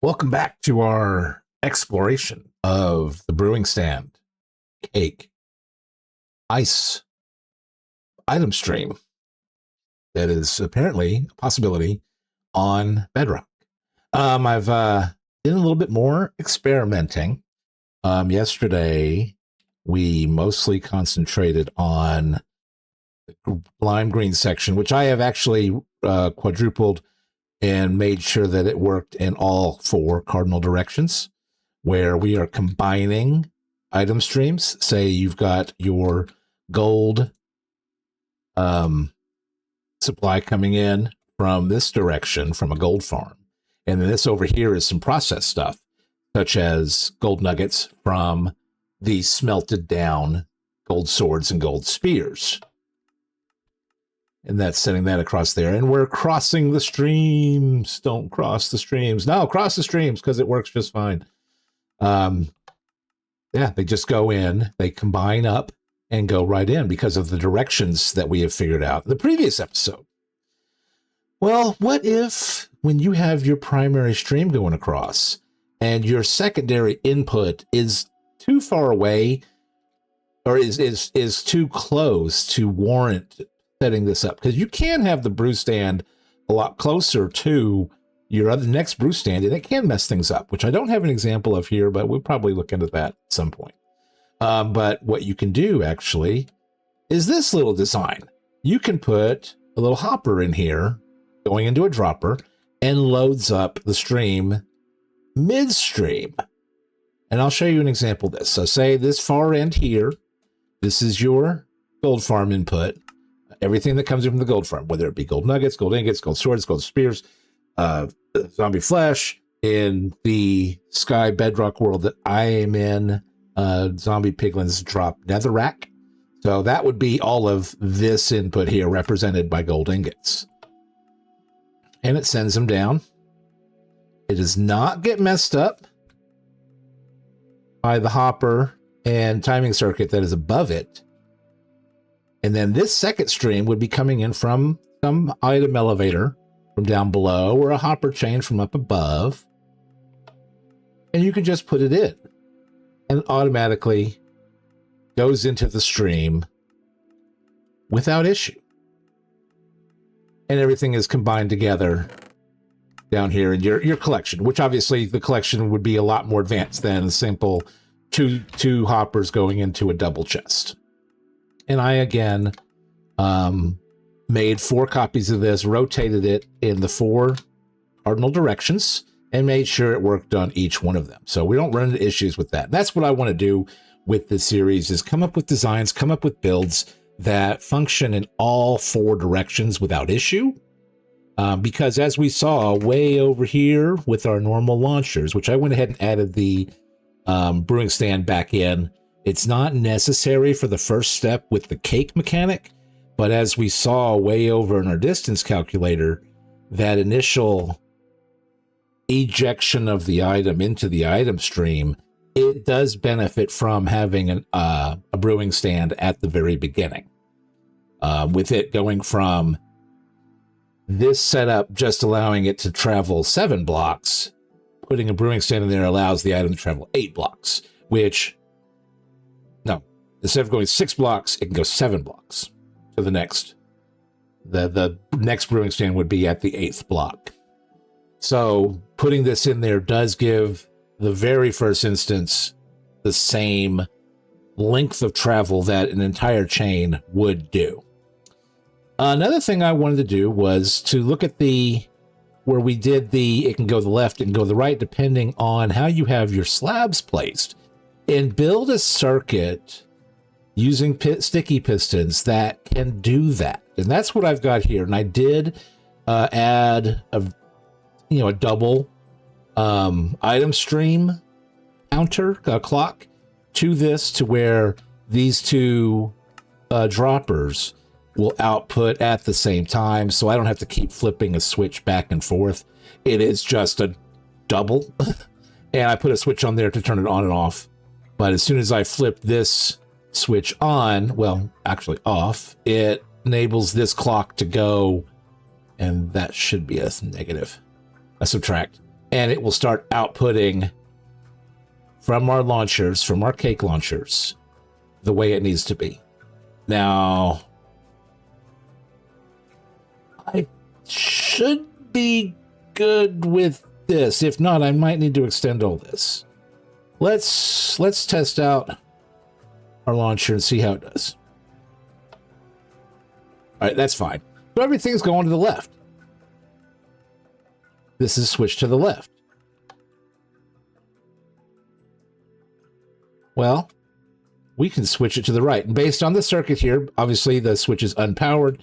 Welcome back to our exploration of the brewing stand, cake, ice, item stream that is apparently a possibility on Bedrock. I've did a little bit more experimenting. Yesterday, we mostly concentrated on the lime green section, which I have actually quadrupled and made sure that it worked in all four cardinal directions, where we are combining item streams. Say you've got your gold supply coming in from this direction from a gold farm. And then this over here is some processed stuff, such as gold nuggets from the smelted down gold swords and gold spears. And that's sending that across there. And we're crossing the streams. Don't cross the streams. No, cross the streams because it works just fine. They just go in, they combine up and go right in because of the directions that we have figured out in the previous episode. Well, what if when you have your primary stream going across and your secondary input is too far away or is too close to warrant setting this up? Because you can have the brew stand a lot closer to your other next brew stand, and it can mess things up, which I don't have an example of here, but we'll probably look into that at some point. But what you can do actually is this little design. You can put a little hopper in here going into a dropper and loads up the stream midstream. And I'll show you an example of this. So say this far end here, this is your gold farm input. Everything that comes in from the gold farm, whether it be gold nuggets, gold ingots, gold swords, gold spears, zombie flesh. In the sky bedrock world that I am in, zombie piglins drop netherrack. So that would be all of this input here represented by gold ingots. And it sends them down. It does not get messed up by the hopper and timing circuit that is above it. And then this second stream would be coming in from some item elevator from down below or a hopper chain from up above. And you can just put it in and it automatically goes into the stream without issue. And everything is combined together down here in your collection, which obviously the collection would be a lot more advanced than a simple two hoppers going into a double chest. And I, again, made 4 copies of this, rotated it in the 4 cardinal directions, and made sure it worked on each one of them. So we don't run into issues with that. And that's what I want to do with this series, is come up with designs, come up with builds that function in all 4 directions without issue. Because as we saw way over here with our normal launchers, which I went ahead and added the brewing stand back in, it's not necessary for the first step with the cake mechanic, but as we saw way over in our distance calculator, that initial ejection of the item into the item stream, it does benefit from having a brewing stand at the very beginning. With it going from this setup just allowing it to travel 7 blocks, putting a brewing stand in there allows the item to travel 8 blocks, which... No, instead of going 6 blocks, it can go 7 blocks to the next. The next brewing stand would be at the 8th block. So putting this in there does give the very first instance the same length of travel that an entire chain would do. Another thing I wanted to do was to look at where we did it can go to the left and go to the right depending on how you have your slabs placed, and build a circuit using sticky pistons that can do that. And that's what I've got here. And I did add a double item stream counter clock to this, to where these 2 droppers will output at the same time, so I don't have to keep flipping a switch back and forth. It is just a double, and I put a switch on there to turn it on and off. But as soon as I flip this switch on, well, actually off, it enables this clock to go, and that should be a negative, a subtract. and it will start outputting from our launchers, from our cake launchers, the way it needs to be. Now, I should be good with this. If not, I might need to extend all this. Let's test out our launcher and see how it does. All right, that's fine. So everything's going to the left. This is switched to the left. Well, we can switch it to the right. And based on the circuit here, obviously the switch is unpowered.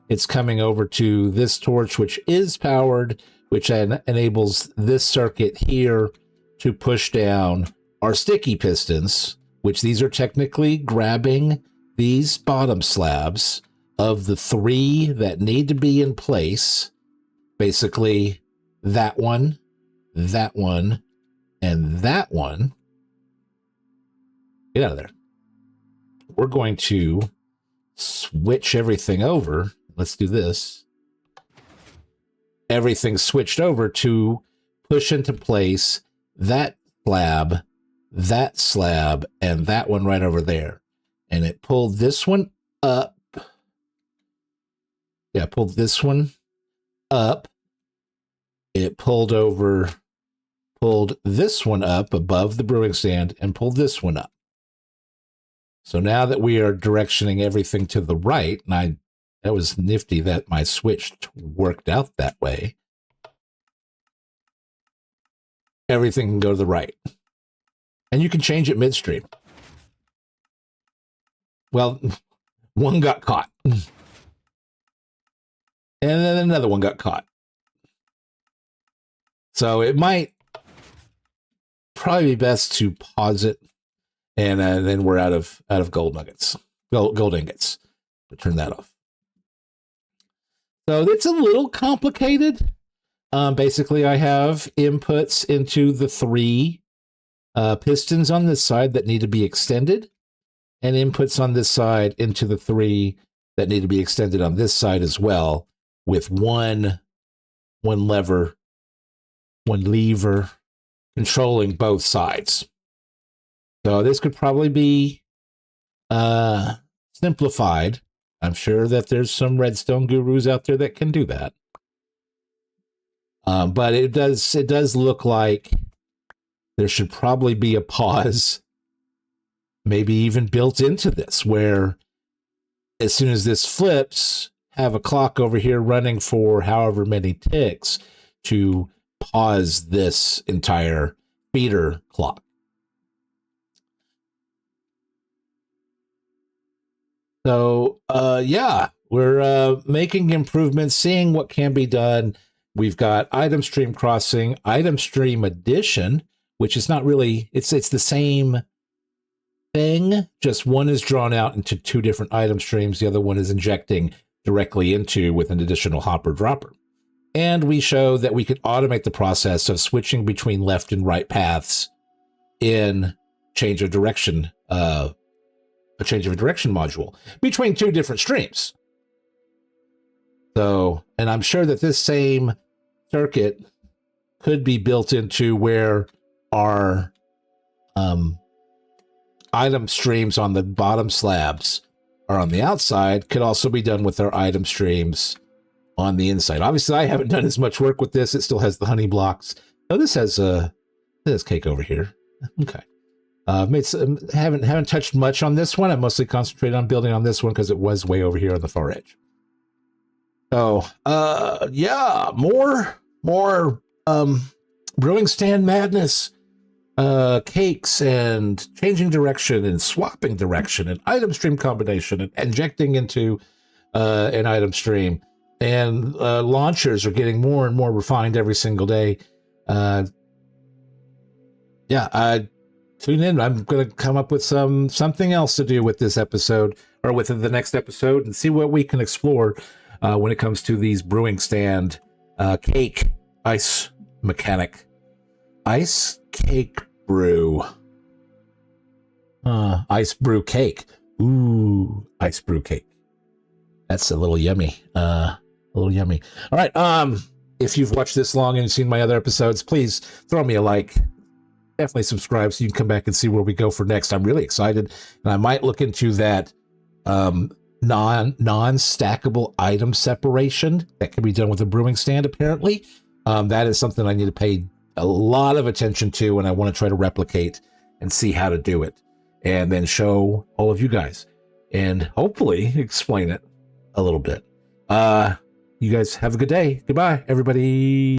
It's coming over to this torch, which is powered, which enables this circuit here to push down our sticky pistons, which these are technically grabbing these bottom slabs of the 3 that need to be in place. Basically, that one, and that one. Get out of there. We're going to switch everything over. Let's do this. Everything switched over to push into place that slab, and that one right over there. And it pulled this one up. Yeah, pulled this one up. It pulled this one up above the brewing stand and pulled this one up. So now that we are directioning everything to the right, and that was nifty that my switch worked out that way. Everything can go to the right. And you can change it midstream. Well, one got caught. And then another one got caught. So it might probably be best to pause it, and then we're out of gold nuggets, gold ingots. So turn that off. So it's a little complicated. Basically, I have inputs into the 3 pistons on this side that need to be extended, and inputs on this side into the 3 that need to be extended on this side as well, with one lever controlling both sides. So this could probably be simplified. I'm sure that there's some redstone gurus out there that can do that. But it does look like there should probably be a pause, maybe even built into this, where as soon as this flips, have a clock over here running for however many ticks to pause this entire feeder clock. So, yeah, we're making improvements, seeing what can be done. We've got item stream crossing, item stream addition, which is not really, it's the same thing, just one is drawn out into 2 different item streams. The other one is injecting directly into with an additional hopper dropper. And we show that we can automate the process of switching between left and right paths in change of direction, a change of direction module between 2 different streams. So, and I'm sure that this same circuit could be built into where our item streams on the bottom slabs are on the outside, could also be done with our item streams on the inside. Obviously, I haven't done as much work with this. It still has the honey blocks. Oh, this has cake over here. Okay. Haven't touched much on this one. I mostly concentrated on building on this one because it was way over here on the far edge. So, yeah, more brewing stand madness, cakes and changing direction and swapping direction and item stream combination and injecting into an item stream. And launchers are getting more and more refined every single day. Yeah, tune in. I'm going to come up with something else to do with this episode or with the next episode and see what we can explore when it comes to these brewing stand cake ice mechanic. Ice cake brew. Ice brew cake. Ooh, ice brew cake. That's a little yummy. A little yummy. All right. if you've watched this long and you've seen my other episodes, please throw me a like. Definitely subscribe so you can come back and see where we go for next. I'm really excited, and I might look into that non-stackable item separation that can be done with a brewing stand. Apparently, that is something I need to pay a lot of attention to, and I want to try to replicate and see how to do it, and then show all of you guys, and hopefully explain it a little bit. You guys have a good day. Goodbye, everybody.